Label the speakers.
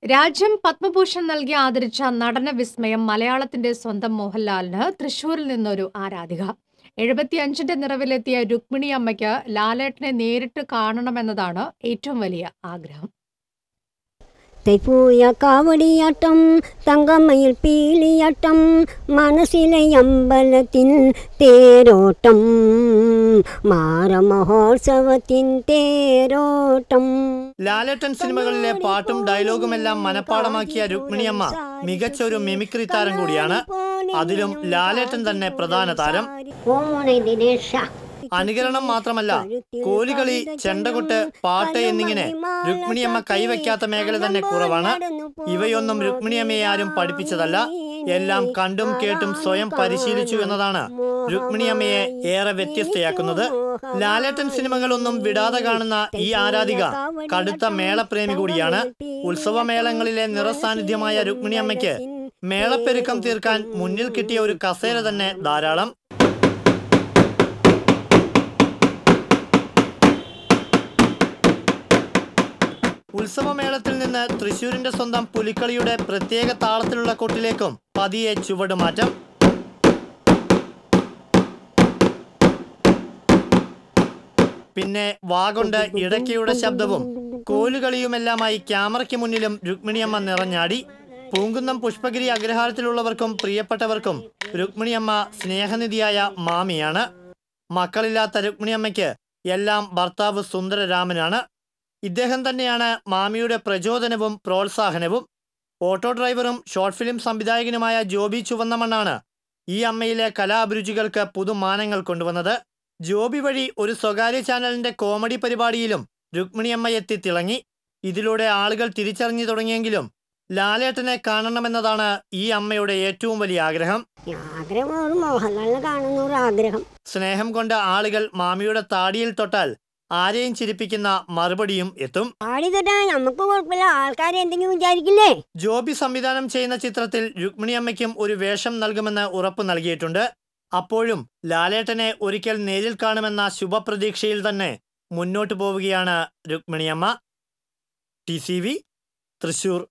Speaker 1: രാജ്യം പത്മഭൂഷൺ നൽകി ആദരിച്ച നടന വിസ്മയം മലയാളത്തിന്റെ സ്വന്തം മോഹൻലാലിന് തൃശൂരിൽ നിന്നൊരു ആരാധിക. 75ന്റെ നിറവിലെത്തിയ രുക്മിണി അമ്മയ്ക്ക് ലാലേട്ടനെ നേരിട്ട് കാണണമെന്നതാണ് ഏറ്റവും വലിയ ആഗ്രഹം.
Speaker 2: തൈപ്പൂയ കാവടിയാട്ടം തങ്കമയിൽ പീലിയാട്ടം മനസ്സിലെ അമ്പലത്തിൻ തേരോട്ടം മാറമഹോത്സവത്തിൻ തേരോട്ടം.
Speaker 3: ലാലേട്ടൻ സിനിമകളിലെ പാട്ടും ഡയലോഗുമെല്ലാം മനഃപ്പാടമാക്കിയ രുക്മിണിയമ്മ മികച്ചൊരു മിമിക്രി താരം കൂടിയാണ്. അതിലും ലാലേട്ടൻ തന്നെ പ്രധാന താരം. അനുകരണം മാത്രമല്ല, കോലുകളി, ചെണ്ടകൊട്ട്, പാട്ട് എന്നിങ്ങനെ രുക്മിണിയമ്മ കൈവയ്ക്കാത്ത മേഖല തന്നെ കുറവാണ്. ഇവയൊന്നും രുക്മിണിയമ്മയെ ആരും പഠിപ്പിച്ചതല്ല, എല്ലാം കണ്ടും കേട്ടും സ്വയം പരിശീലിച്ചു എന്നതാണ് രുക്മിണിയമ്മയെ ഏറെ വ്യത്യസ്തയാക്കുന്നത്. ലാലേട്ടൻ സിനിമകളൊന്നും വിടാതെ കാണുന്ന ഈ ആരാധിക കടുത്ത മേളപ്രേമി കൂടിയാണ്. ഉത്സവമേളങ്ങളിലെ നിറസാന്നിധ്യമായ രുക്മിണിയമ്മയ്ക്ക് മേളപ്പെരുക്കം തീർക്കാൻ മുന്നിൽ കിട്ടിയ ഒരു കസേര തന്നെ ധാരാളം. ഉത്സവമേളത്തിൽ നിന്ന് തൃശൂരിന്റെ സ്വന്തം പുലിക്കളിയുടെ പ്രത്യേക താളത്തിലുള്ള കൊട്ടിലേക്കും പതിയെ ചുവടുമാറ്റം. പിന്നെ വാഗൊണ്ട് ഇടയ്ക്കയുടെ ശബ്ദവും കോലുകളിയുമെല്ലാമായി ക്യാമറയ്ക്ക് മുന്നിലും രുക്മിണിയമ്മ നിറഞ്ഞാടി. പൂങ്കുന്നം പുഷ്പഗിരി അഗ്രഹാരത്തിലുള്ളവർക്കും പ്രിയപ്പെട്ടവർക്കും രുക്മിണിയമ്മ സ്നേഹനിധിയായ മാമിയാണ്. മക്കളില്ലാത്ത രുക്മിണിയമ്മയ്ക്ക് എല്ലാം ഭർത്താവ് സുന്ദരരാമനാണ്. ഇദ്ദേഹം തന്നെയാണ് മാമിയുടെ പ്രചോദനവും പ്രോത്സാഹനവും. ഓട്ടോ ഡ്രൈവറും ഷോർട്ട് ഫിലിം സംവിധായകനുമായ ജോബി ചുവന്നമണ്ണാണ് ഈ അമ്മയിലെ കലാഭിരുചികൾക്ക് പുതുമാനങ്ങൾ കൊണ്ടുവന്നത്. ജോബി വഴി ഒരു സ്വകാര്യ ചാനലിന്റെ കോമഡി പരിപാടിയിലും രുക്മിണിയമ്മ എത്തി തിളങ്ങി. ഇതിലൂടെ ആളുകൾ തിരിച്ചറിഞ്ഞു തുടങ്ങിയെങ്കിലും ലാലേട്ടനെ കാണണമെന്നതാണ് ഈ അമ്മയുടെ ഏറ്റവും വലിയ ആഗ്രഹം. സ്നേഹം കൊണ്ട് ആളുകൾ മാമിയുടെ താടിയിൽ തൊട്ടാൽ ആരെയും ചിരിപ്പിക്കുന്ന മറുപടിയും എത്തും. ജോബി സംവിധാനം ചെയ്യുന്ന ചിത്രത്തിൽ രുക്മിണിയമ്മയ്ക്കും ഒരു വേഷം നൽകുമെന്ന് ഉറപ്പു നൽകിയിട്ടുണ്ട്. അപ്പോഴും ലാലേട്ടനെ ഒരിക്കൽ നേരിൽ കാണുമെന്ന ശുഭപ്രതീക്ഷയിൽ തന്നെ മുന്നോട്ടു പോവുകയാണ് രുക്മിണിയമ്മ. TCV തൃശൂർ.